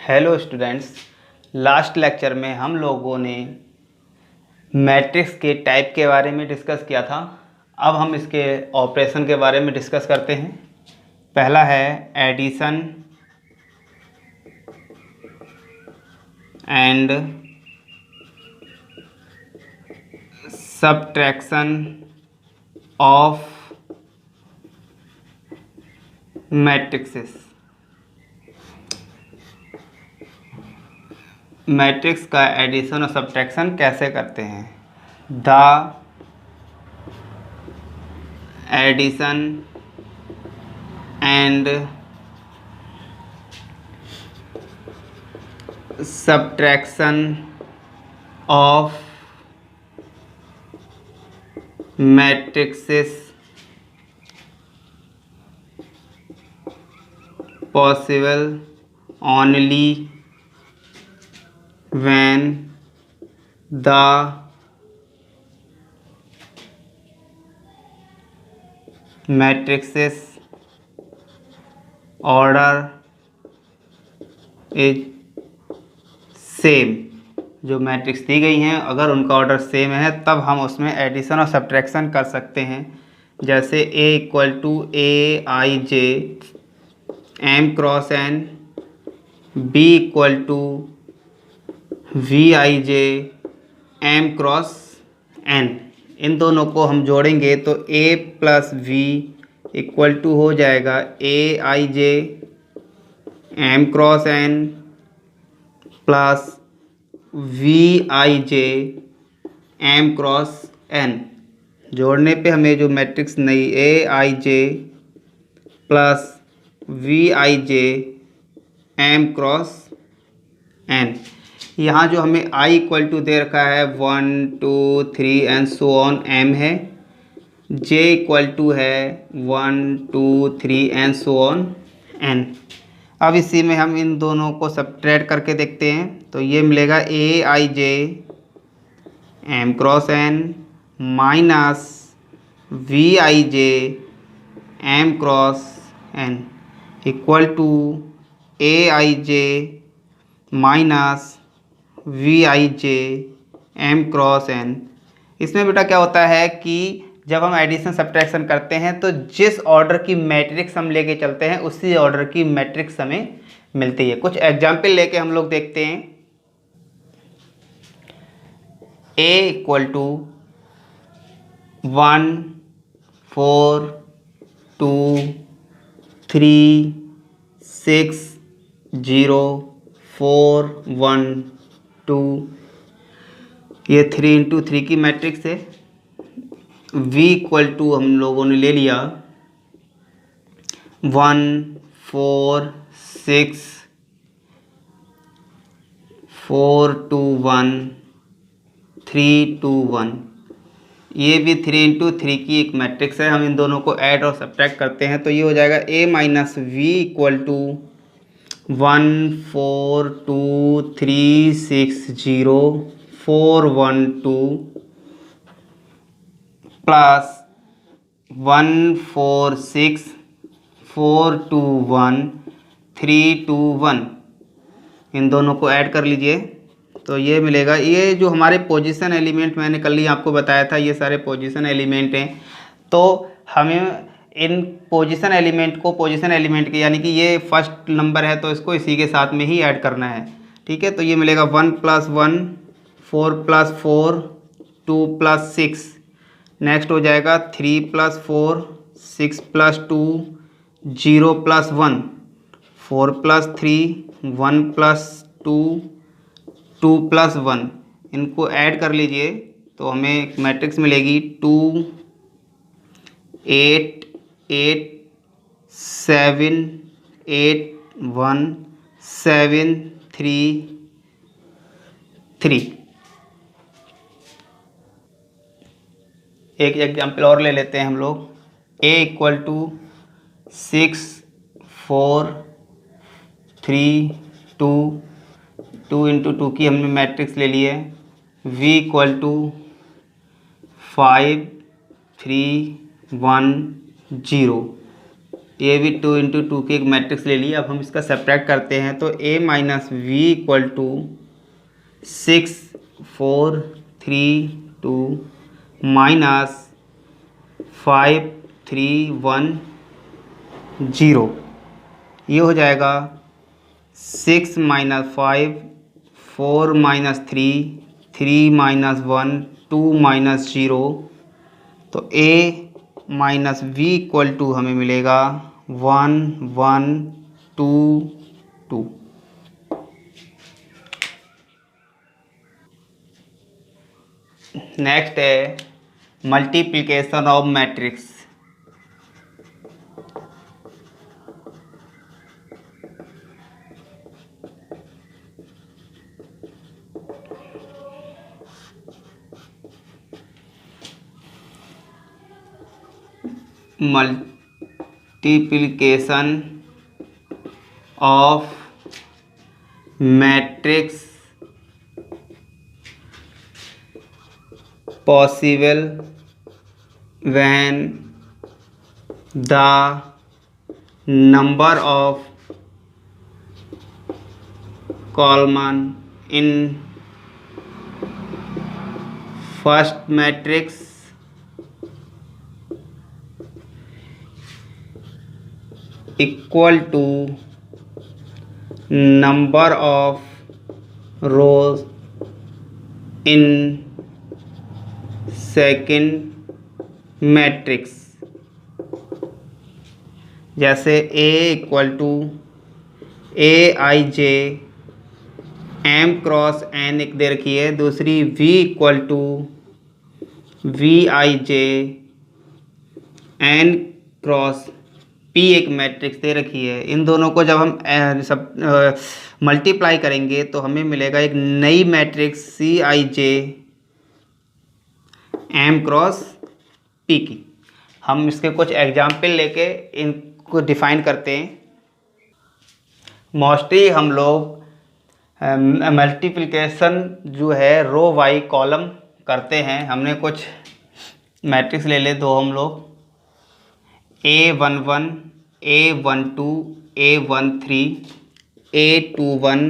Hello students, last lecture में हम लोगों ने मैट्रिक्स के टाइप के बारे में डिस्कस किया था। अब हम इसके ऑपरेशन के बारे में डिस्कस करते हैं। पहला है addition and subtraction of matrices. Matrix का एडिशन और सब्ट्रैक्शन कैसे करते हैं? The addition and subtraction of matrices possible only when the matrices order is same। जो मैट्रिक्स दी गई हैं अगर उनका ऑर्डर सेम है तब हम उसमें एडिशन और सब्ट्रैक्शन कर सकते हैं। जैसे A equal to a i j m cross n, B equal to b i j m cross n. इन दोनों को हम जोड़ेंगे तो A plus b equal to हो जाएगा a i j m cross n plus b i j m cross n. जोड़ने पे हमें जो मैट्रिक्स नई a i j plus b i j m cross n. यहाँ जो हमें i इक्वल टू दे रखा है 1 2 3 एंड सो ऑन m है। j इक्वल टू है 1 2 3 एंड सो ऑन n। अब इसी में हम इन दोनों को सब्ट्रैक्ट करके देखते हैं तो ये मिलेगा a i j m cross n minus b i j m cross n equal to a i j minus b i j m cross n. इसमें बेटा क्या होता है कि जब हम एडिशन सब्ट्रैक्शन करते हैं तो जिस ऑर्डर की मैट्रिक्स हम लेके चलते हैं उसी ऑर्डर की मैट्रिक्स हमें मिलती है। कुछ एग्जाम्पल लेके हम लोग देखते हैं। A इक्वल टू 1 4 2 3 6 0 4 1 2, ये 3 इंटू 3 की मैट्रिक्स है। V इक्वल टू हम लोगों ने ले लिया 1 4 6 4 2 1 3 2 1। ये भी 3 इंटू 3 की एक मैट्रिक्स है। हम इन दोनों को ऐड और सब्ट्रैक्ट करते हैं तो ये हो जाएगा A minus V equal to 1 4 2 3 6 0 4 1 2 plus 1 4 6 4 2 1 3 2 1। इन दोनों को ऐड कर लीजिए तो ये मिलेगा। ये जो हमारे पोजीशन एलिमेंट मैंने कल ही आपको बताया था, ये सारे पोजीशन एलिमेंट हैं। तो हमें इन पोजीशन एलिमेंट के यानी कि ये फर्स्ट नंबर है तो इसको इसी के साथ में ही ऐड करना है। ठीक है, तो ये मिलेगा 1 प्लस 1 4 प्लस 4 2 प्लस 6। नेक्स्ट हो जाएगा 3 plus 4 6 plus 2 0 plus 1 4 plus 3 1 plus 2 2 plus 1। इनको ऐड कर लीजिए तो हमें एक मैट्रिक्स मिलेगी 2 8 8 7 8 1 7 3 3। एक एग्जाम्पल और ले लेते हैं हम लोग। A इक्वल टू 6 4 3 2 2 इंटू 2 की हमने मैट्रिक्स ले ली है। V equal to 5 3 1 0। ये भी 2 × 2 की एक मैट्रिक्स ले ली। अब हम इसका सब्ट्रैक्ट करते हैं तो A - V = 6 4 3 2 -5 3 1 0। ये हो जाएगा 6 - 5 4 - 3 3 - 1 2 - 0। तो A - V = हमें मिलेगा 1 1 2 2। नेक्स्ट है multiplication of matrix. Multiplication of matrix possible when the number of column in first matrix equal to number of rows in second matrix. जैसे A = AIJ M×N एक दे रखी है, दूसरी V = VIJ N×P एक matrix दे रखी है। इन दोनों को जब हम मल्टीप्लाई करेंगे तो हमें मिलेगा एक नई मैट्रिक्स CIJ M×P की। हम इसके कुछ एग्जाम्पल लेके इनको डिफाइन करते हैं। मोस्टली हम लोग मल्टीप्लिकेशन जो है रो वाई कॉलम करते हैं। हमने कुछ मैट्रिक्स ले ले दो हम लोग A11 A12 A13 A21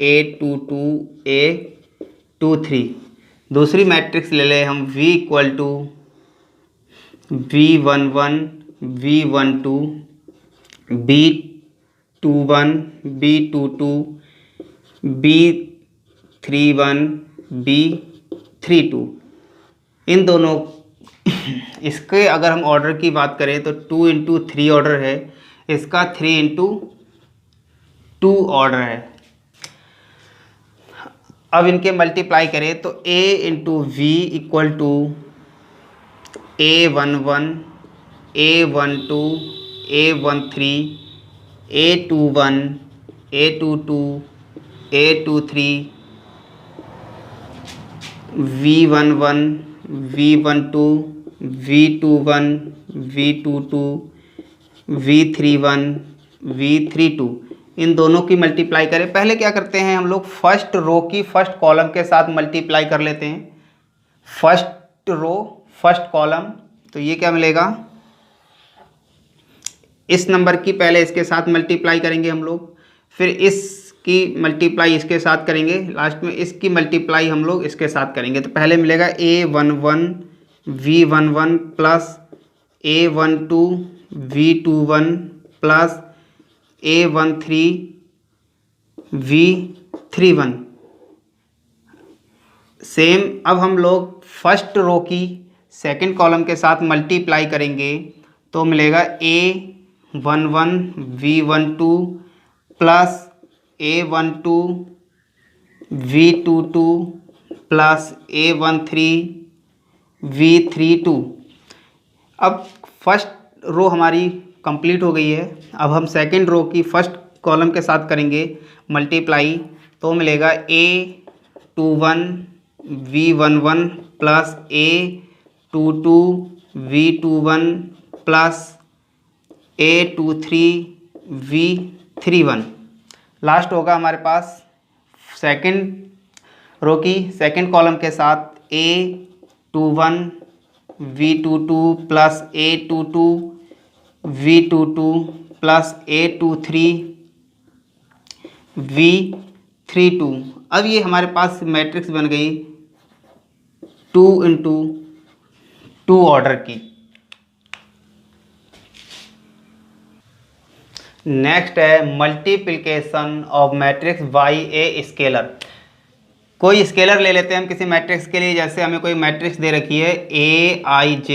A22 A23। दूसरी मैट्रिक्स ले लें हम V = V11 V12 B21 B22 B31 B32। इन दोनों इसके अगर हम ऑर्डर की बात करें तो 2 × 3 ऑर्डर है, इसका 3 × 2 ऑर्डर है। अब इनके मल्टीप्लाई करें तो A × V = A11 A12 A13 A21 A22 A23 V11 V12 V21 V22 V31 V32। इन दोनों की मल्टीप्लाई करें। पहले क्या करते हैं हम लोग फर्स्ट रो की फर्स्ट कॉलम के साथ मल्टीप्लाई कर लेते हैं। फर्स्ट रो फर्स्ट कॉलम, तो ये क्या मिलेगा, इस नंबर की पहले इसके साथ मल्टीप्लाई करेंगे हम लोग, फिर इसकी मल्टीप्लाई इसके साथ करेंगे, लास्ट में इसकी मल्टीप्लाई हम लोग इसके साथ करेंगे। तो पहले मिलेगा A11 V11 plus A12 V21 plus A13 V31। Same अब हम लोग फर्स्ट रो की सेकंड कॉलम के साथ मल्टीप्लाई करेंगे तो मिलेगा A11 V12 plus A12 V22 plus A13 V32। अब फर्स्ट रो हमारी कंप्लीट हो गई है। अब हम सेकंड रो की फर्स्ट कॉलम के साथ करेंगे मल्टीप्लाई तो मिलेगा A21 V11 plus A22 V21 plus A23 V31। Last होगा हमारे पास सेकंड रो की सेकंड कॉलम के साथ A21 V22 plus A22 V22 plus A23 V32। अब ये हमारे पास मैट्रिक्स बन गई 2 ऑर्डर की। नेक्स्ट है multiplication of matrix by a scalar. कोई स्केलर ले लेते हैं हम किसी मैट्रिक्स के लिए, जैसे हमें कोई मैट्रिक्स दे रखी है AIJ,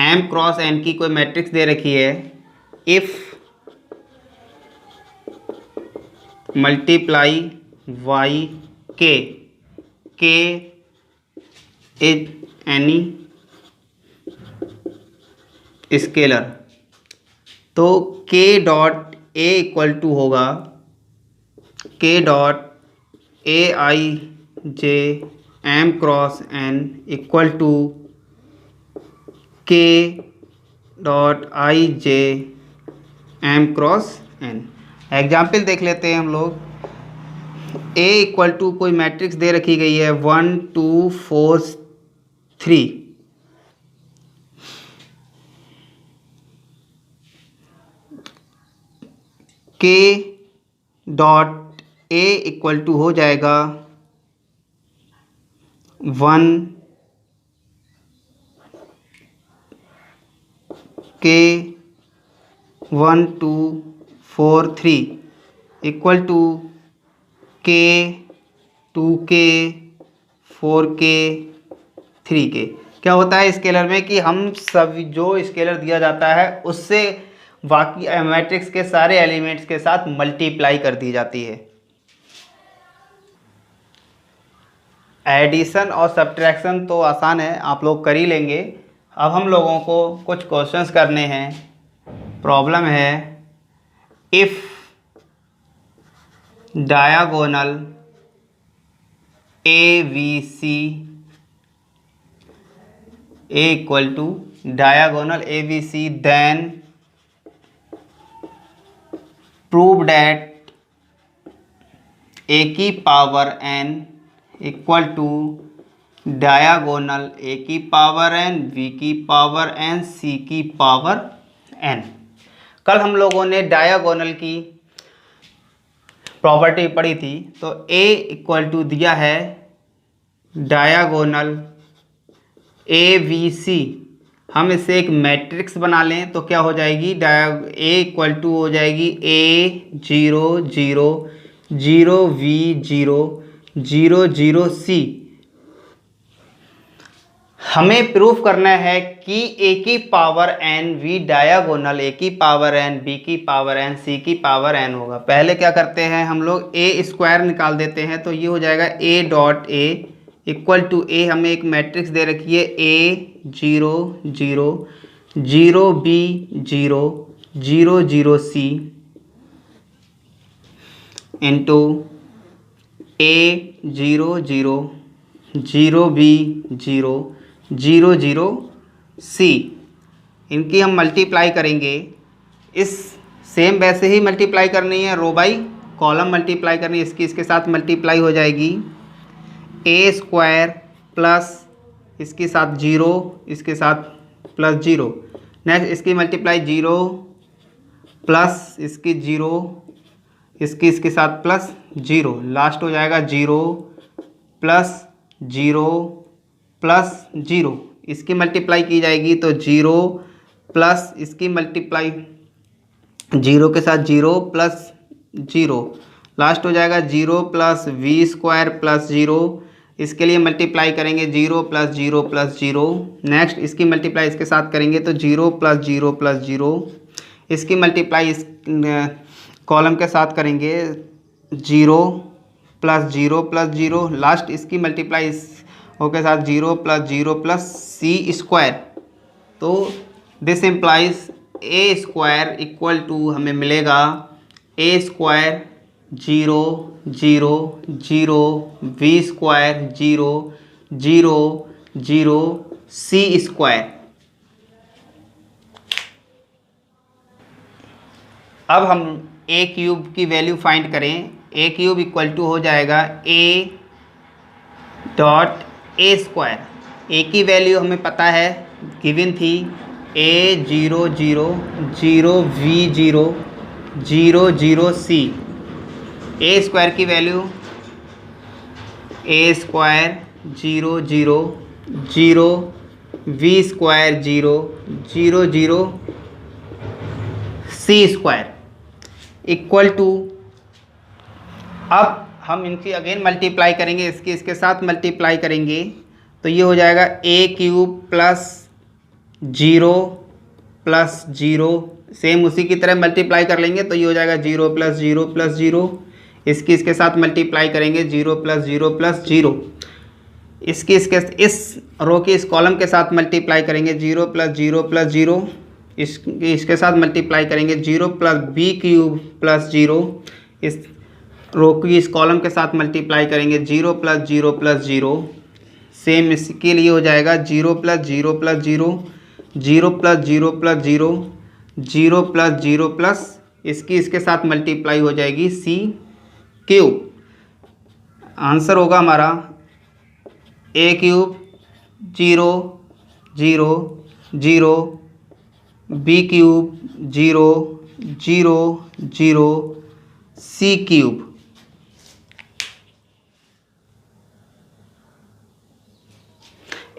M क्रॉस N की कोई मैट्रिक्स दे रखी है। If multiply Y k is any scalar, तो K dot A equal to होगा K dot AIJ M cross N equal to K dot IJ M cross N। Example देख लेते हैं हम लोग। A इक्वल टू कोई मैट्रिक्स दे रखी गई है 1 2 4 3। K dot A equal to हो जाएगा 1 K 1 2 4 3 equal to K 2K 4K 3K। क्या होता है स्केलर में कि हम सब जो स्केलर दिया जाता है उससे बाकी मैट्रिक्स के सारे एलिमेंट्स के साथ मल्टीप्लाई कर दी जाती है। एडिशन और सब्ट्रैक्शन तो आसान है, आप लोग कर ही लेंगे। अब हम लोगों को कुछ क्वेश्चंस करने हैं। प्रॉब्लम है if diagonal ABC A equal to diagonal ABC then prove that A की power n equal to diagonal A की पावर n, B की पावर n, C की पावर n। कल हम लोगों ने डायगोनल की प्रॉपर्टी पढ़ी थी, तो A इक्वल टू दिया है डायगोनल ABC। हम इसे एक मैट्रिक्स बना लें तो क्या हो जाएगी, A इक्वल टू हो जाएगी A 0 0 0 V 0 0 0 C। हमें प्रूफ करना है कि A की power n V diagonal A की पावर n B की पावर n C की पावर n होगा। पहले क्या करते हैं हम लोग A स्क्वायर निकाल देते हैं, तो ये हो जाएगा A dot A equal to A, हमें एक मैट्रिक्स दे रखी है A 0 0 0 B 0 0 0 C into A 0 0 0 B 0 0 0 C। इनकी हम मल्टीप्लाई करेंगे। इस सेम वैसे ही मल्टीप्लाई करनी है, रो बाई कॉलम मल्टीप्लाई करनी है। इसकी इसके साथ मल्टीप्लाई हो जाएगी A स्क्वायर प्लस इसके साथ 0 इसके साथ प्लस 0। नेक्स्ट इसकी मल्टीप्लाई 0 प्लस इसकी 0 इसकी इसके साथ प्लस 0, लास्ट हो जाएगा 0 प्लस 0 प्लस 0। इसकी मल्टीप्लाई की जाएगी तो 0 प्लस इसकी मल्टीप्लाई 0 के साथ 0 प्लस 0, लास्ट हो जाएगा 0 प्लस V स्क्वायर प्लस 0। इसके लिए मल्टीप्लाई करेंगे 0 प्लस 0 प्लस 0। नेक्स्ट इसकी मल्टीप्लाई इसके साथ करेंगे तो 0 प्लस 0 प्लस 0। इसकी मल्टीप्लाई इस कॉलम के साथ करेंगे 0 प्लस 0 प्लस 0। लास्ट इसकी मल्टीप्लाई इस के साथ 0 प्लस 0 प्लस C स्क्वायर। तो this implies A square equal to हमें मिलेगा A square 0 0 0 V square 0 0 0 C square. अब हम A क्यूब की वैल्यू फाइंड करें। A क्यूब इक्वल टू हो जाएगा A dot A square. A की वैल्यू हमें पता है गिवन थी A00 0V0 0 0 C। A square की value A square 0 0 0 V square 0 0 0 C square equal to, अब हम इनकी अगेन मल्टीप्लाई करेंगे, इसके साथ मल्टीप्लाई करेंगे तो ये हो जाएगा A³ प्लस 0 प्लस 0, सेम उसी की तरह मल्टीप्लाई कर लेंगे तो ये हो जाएगा 0 प्लस 0 प्लस 0। इसके साथ मल्टीप्लाई करेंगे 0 प्लस 0 प्लस 0। इस रो की इस कॉलम के साथ मल्टीप्लाई करेंगे 0 प्लस 0 प्लस 0। इसके साथ मल्टीप्लाई करेंगे 0 प्लस B³ प्लस 0। इस रो की इस कॉलम के साथ मल्टीप्लाई करेंगे 0 प्लस 0 प्लस 0। सेम इसके लिए हो जाएगा 0 plus 0 plus 0, 0 plus 0 plus 0, 0 plus 0 plus इसके साथ मल्टीप्लाई हो जाएगी C³। आंसर होगा हमारा A³ 0 0 0, B³ 0 0 0, C³।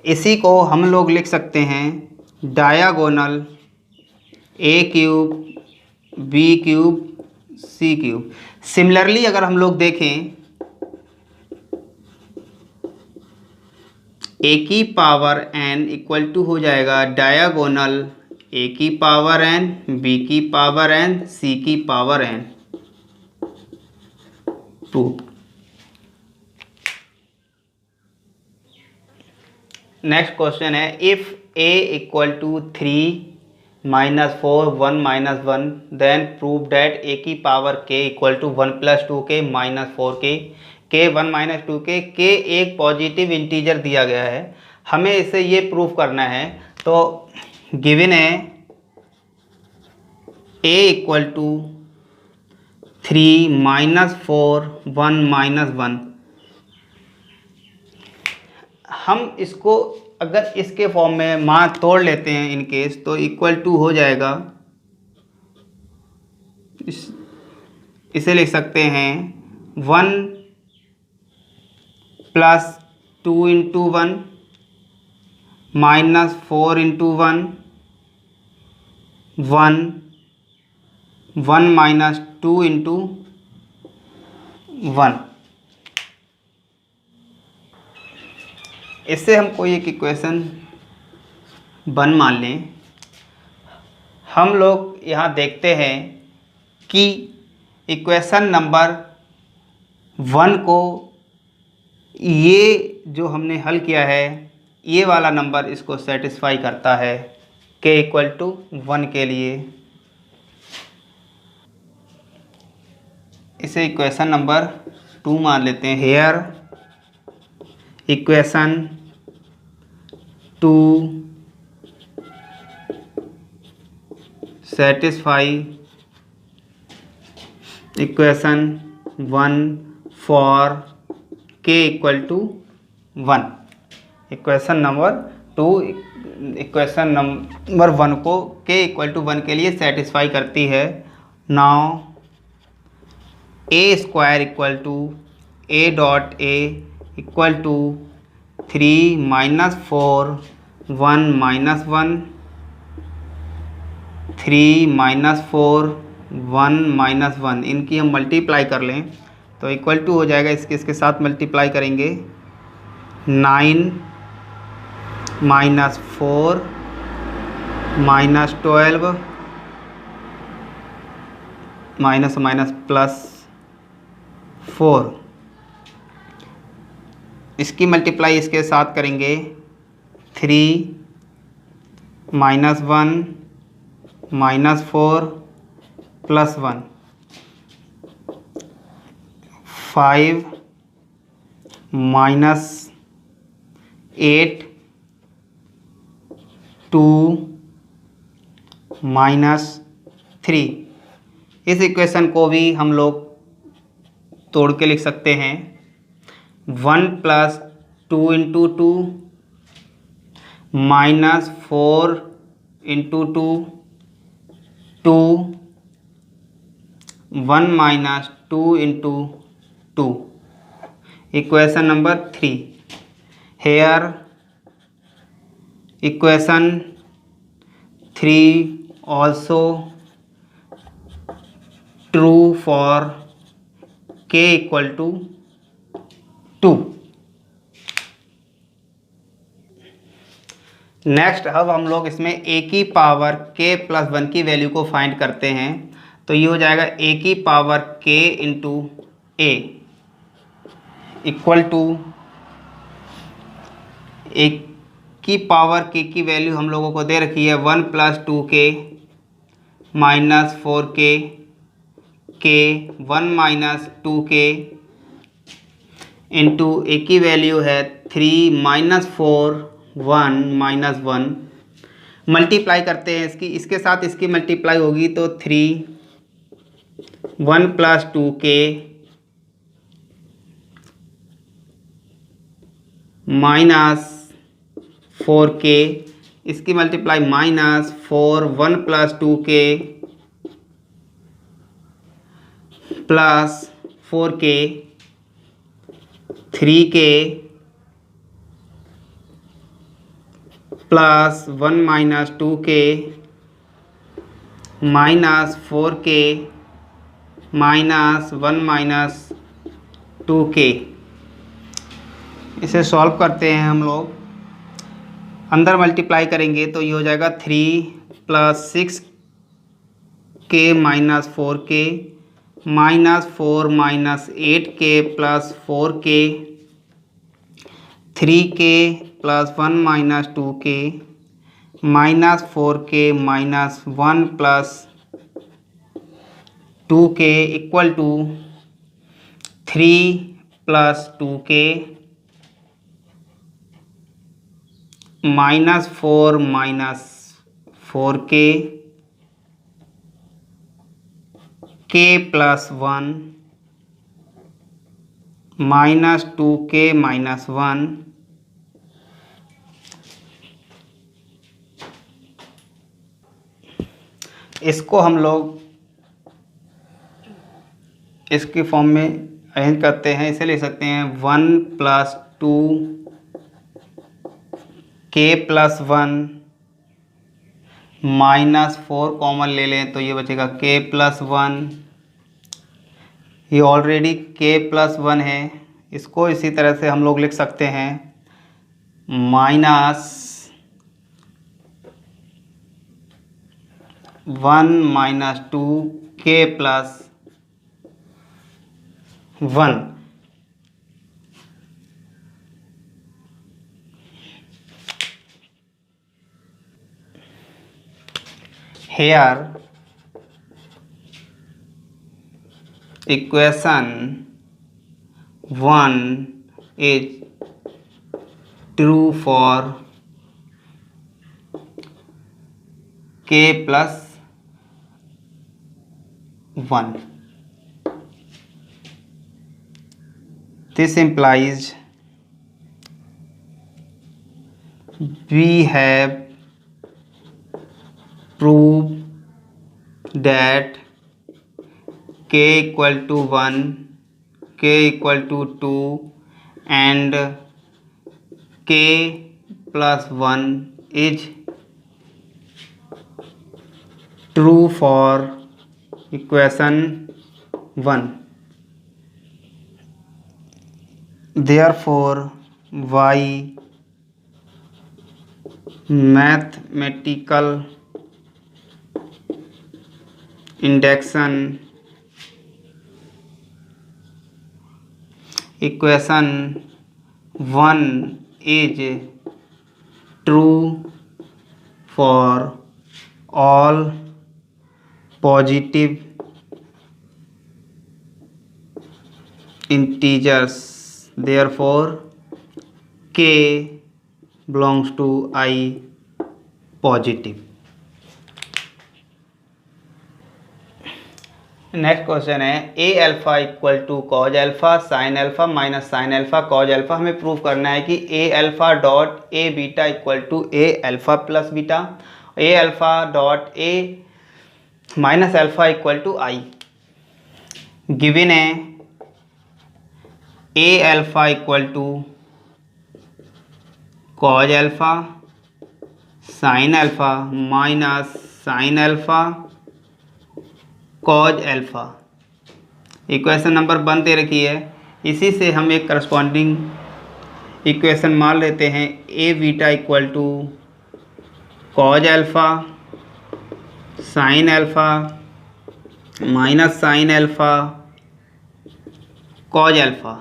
इसी को हम लोग लिख सकते हैं diagonal A³ B³ C³। Similarly अगर हम लोग देखें A की पावर n इक्वल टू हो जाएगा डायगोनल A की पावर n, B की पावर n, C की पावर n 2। नेक्स्ट क्वेश्चन है, if A equal to 3 minus 4 1 minus 1 then prove that A की power k equal to 1 plus 2k minus 4k k 1 minus 2k k एक positive integer दिया गया है, हमें इसे ये प्रूव करना है। तो गिवन है A equal to 3 minus 4 1 minus 1। हम इसको अगर इसके फॉर्म में मान तोड़ लेते हैं इन केस तो इक्वल टू हो जाएगा, इसे लिख सकते हैं 1 plus 2 into 1 minus 4 into 1 1 1 minus 2 into 1। इससे हम कोई एक इक्वेशन 1 मान लें। हम लोग यहाँ देखते हैं कि इक्वेशन नंबर 1 को ये जो हमने हल किया है ये वाला नंबर इसको सेटिस्फाई करता है k इक्वल टू 1 के लिए। इसे इक्वेशन नंबर 2 मान लेते हैं। Here equation 2 satisfy equation 1 for k equal to 1। Equation number 2 equation number 1 को k इक्वल टू 1 के लिए सेटिस्फाई करती है। Now a square equal to a dot a equal to 3 minus 4 1 minus 1 3 minus 4 1 minus 1, इनकी हम मल्टीप्लाई कर लें तो इक्वल टू हो जाएगा, इसके साथ मल्टीप्लाई करेंगे 9 minus 4 minus 12 minus minus plus 4। इसकी मल्टीप्लाई इसके साथ करेंगे 3 minus 1 minus 4 plus 1 5 minus 8 2 minus 3। इस इक्वेशन को भी हम लोग तोड़ के लिख सकते हैं 1 plus 2 into 2 -4 into 2 2 1 - 2 into 2 equation number 3 here equation 3 also true for k equal to 2। Next अब हम लोग इसमें a की पावर k + 1 की वैल्यू को फाइंड करते हैं। तो ये हो जाएगा a की power k into a equal to a की पावर k की वैल्यू हम लोगों को दे रखी है 1 + 2k - 4k k 1 - 2k into a की वैल्यू है 3 - 4 1 - 1 मल्टीप्लाई करते हैं इसके साथ इसकी मल्टीप्लाई होगी तो 3 1 + 2k -4k इसकी multiply -4 1 + 2k plus 4k 3k plus 1 - 2k -4k -1 - 2k। इसे सॉल्व करते हैं हम लोग। अंदर मल्टीप्लाई करेंगे तो ये हो जाएगा 3 + 6k - 4k -4 - 8k plus 4k 3k plus 1 - 2k -4k -1 plus 2k equal to 3 + 2k -4 -4k k + 1 -2k -1 इसको हम लोग इसके फॉर्म में अरेंज करते हैं। इसे ले सकते हैं 1 + 2k + 1 -4 कॉमन ले लें तो ये बचेगा k + 1। ये ऑलरेडी k + 1 है। इसको इसी तरह से हम लोग लिख सकते हैं -1 - 2k + 1 here equation 1 is true for k + 1। This implies we have proved that k = 1 k = 2 and k + 1 is true for equation 1। Therefore y mathematical induction equation 1 is true for all positive integers। Therefore k belongs to I positive। Next question है A alpha equal to cos alpha sin alpha minus sin alpha cos alpha. हमें prove करना है कि A alpha dot A beta equal to A alpha plus beta, A alpha dot A minus alpha equal to I. Given है A alpha equal to cos alpha sin alpha minus sin alpha cos alpha. Equation number 1 दे रखी है, इसी से हम एक corresponding equation मान लेते हैं। A beta equal to cos alpha sin alpha minus sin alpha cos alpha.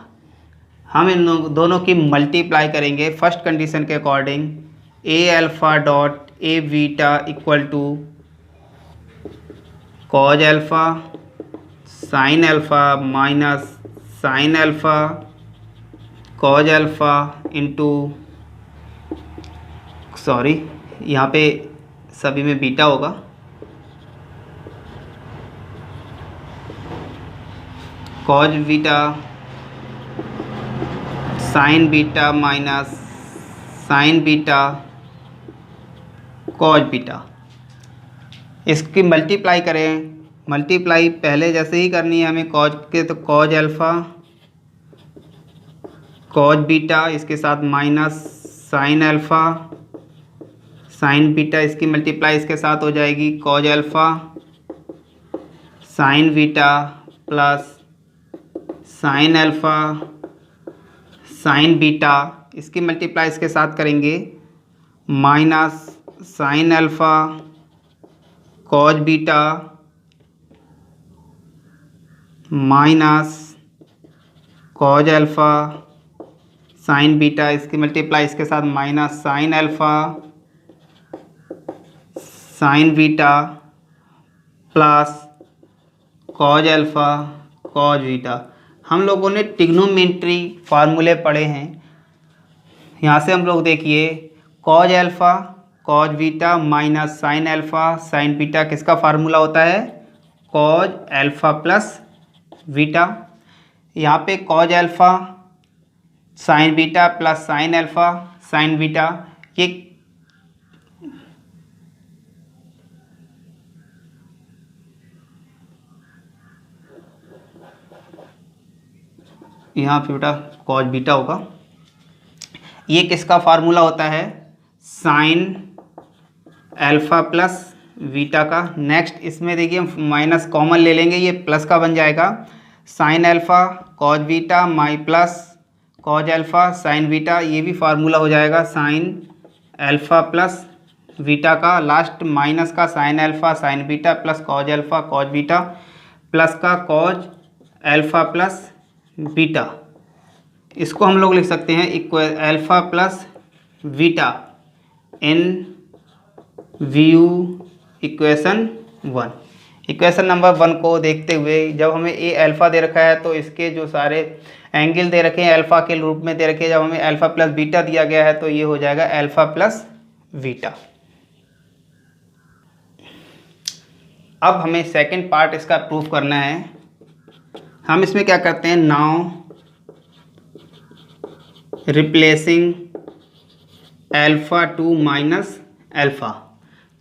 हम इन दोनों की मल्टीप्लाई करेंगे फर्स्ट कंडीशन के according. A alpha dot A beta equal to cos alpha sin alpha minus sin alpha cos alpha into, sorry यहाँ पे सभी में बीटा होगा, cos beta sin beta minus sin beta cos beta. इसकी multiply करें, multiply पहले जैसे ही करनी है हमें कॉज के, तो कॉज अल्फ़ा कॉज बीटा इसके साथ minus sin alpha sign beta, इसकी मल्टीप्लाई इसके साथ हो जाएगी cause alpha sign beta plus sign alpha sign beta, इसकी मल्टीप्लाई इसके साथ करेंगे minus sin alpha cos beta minus cos alpha sign beta, इसकी मल्टीप्लाई इसके साथ minus sin alpha sign beta plus cos alpha cos beta. हम लोगों ने ट्रिग्नोमेट्री फार्मूले पढ़े हैं, यहाँ से हम लोग देखिए cos alpha cos beta minus sin alpha sign beta किसका फार्मूला होता है, कॉज अल्फ़ा प्लस बीटा। यहाँ पे cause alpha sign beta plus sign alpha sign beta, ये यहाँ पे बेटा कॉज बीटा होगा, ये किसका फार्मूला होता है, साइन अल्फ़ा प्लस बीटा का। नेक्स्ट इसमें देखिए माइनस कॉमन ले लेंगे, ये प्लस का बन जाएगा, साइन अल्फ़ा कॉज बीटा माई plus cos alpha sign beta, ये भी फार्मूला हो जाएगा साइन अल्फ़ा प्लस बीटा का। लास्ट माइनस का sine alpha sign beta plus cos alpha cos beta plus का कॉज अल्फ़ा प्लस बीटा। इसको हम लोग लिख सकते हैं इक्वल अल्फ़ा प्लस बीटा इन व्यू इक्वेशन 1। इक्वेशन नंबर 1 को देखते हुए जब हमें ए अल्फ़ा दे रखा है तो इसके जो सारे एंगल दे रखे हैं अल्फ़ा के रूप में दे रखे हैं, जब हमें अल्फ़ा प्लस बीटा दिया गया है तो ये हो जाएगा अल्फ़ा प्लस बीटा। अब हमें सेकंड पार्ट इसका प्रूफ करना है। हम इसमें क्या करते हैं, now replacing alpha to minus alpha,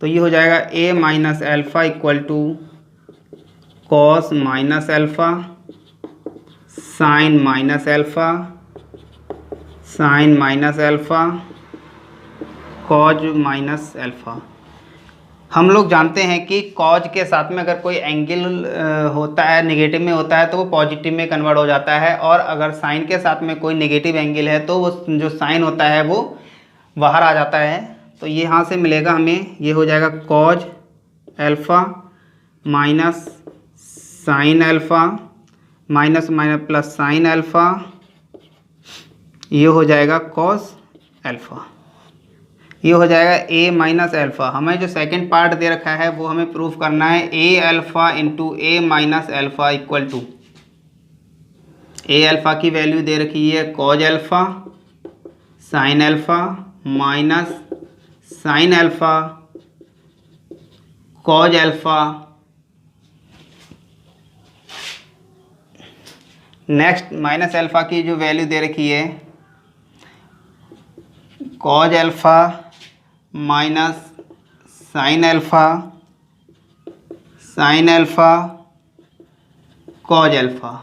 तो ये हो जाएगा A minus alpha equal to cos minus alpha sin minus alpha sin minus alpha cos minus alpha. हम लोग जानते हैं कि कॉज के साथ में अगर कोई एंगल होता है नेगेटिव में होता है तो वो पॉजिटिव में कन्वर्ट हो जाता है, और अगर साइन के साथ में कोई नेगेटिव एंगल है तो वो जो साइन होता है वो बाहर आ जाता है। तो ये यहाँ से मिलेगा हमें, ये हो जाएगा cause alpha minus sin alpha minus minus plus sine alpha, ये हो जाएगा कॉस अल्फ़ा, ये हो जाएगा ए माइनस अल्फ़ा। हमें जो सेकंड पार्ट दे रखा है वो हमें प्रूफ करना है A alpha into A minus alpha equal to, A alpha की वैल्यू दे रखी है cos alpha sin alpha minus sin alpha cos alpha next minus alpha की जो वैल्यू दे रखी है, cos alpha minus sin alpha, sin alpha cos alpha,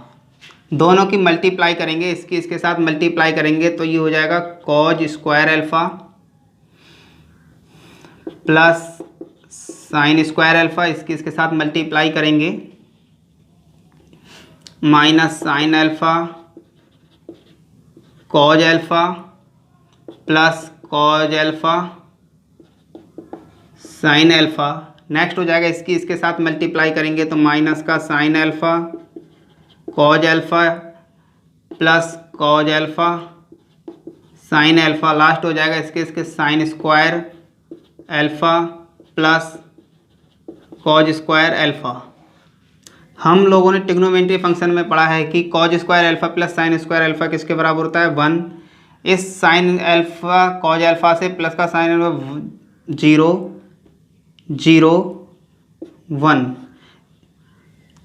दोनों की मल्टीप्लाई करेंगे, इसके साथ मल्टीप्लाई करेंगे तो ये हो जाएगा cause square alpha plus sine square alpha, इसके साथ मल्टीप्लाई करेंगे minus sin alpha cos alpha plus cos alpha sin alpha. Next हो जाएगा इसके साथ मल्टीप्लाई करेंगे तो माइनस का sine alpha cos alpha plus cos alpha sin alpha, last हो जाएगा इसके sine square alpha plus cos square alpha. हम लोगों ने ट्रिग्नोमेट्री फंक्शन में पढ़ा है कि cause square alpha plus sine square alpha किसके बराबर होता है, 1। इस साइन अल्फ़ा कॉज अल्फ़ा से प्लस का sine alpha 0 0 1।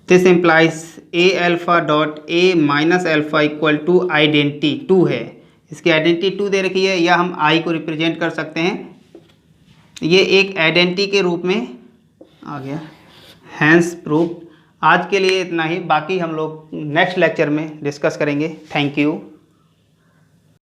This implies A alpha dot A minus alpha equal to identity 2 है। इसकी आइडेंटिटी 2 दे रखी है, या हम आई को रिप्रेजेंट कर सकते हैं, ये एक आइडेंटिटी के रूप में आ गया। Hence proof. आज के लिए इतना ही, बाकी हम लोग नेक्स्ट लेक्चर में डिस्कस करेंगे। Thank you.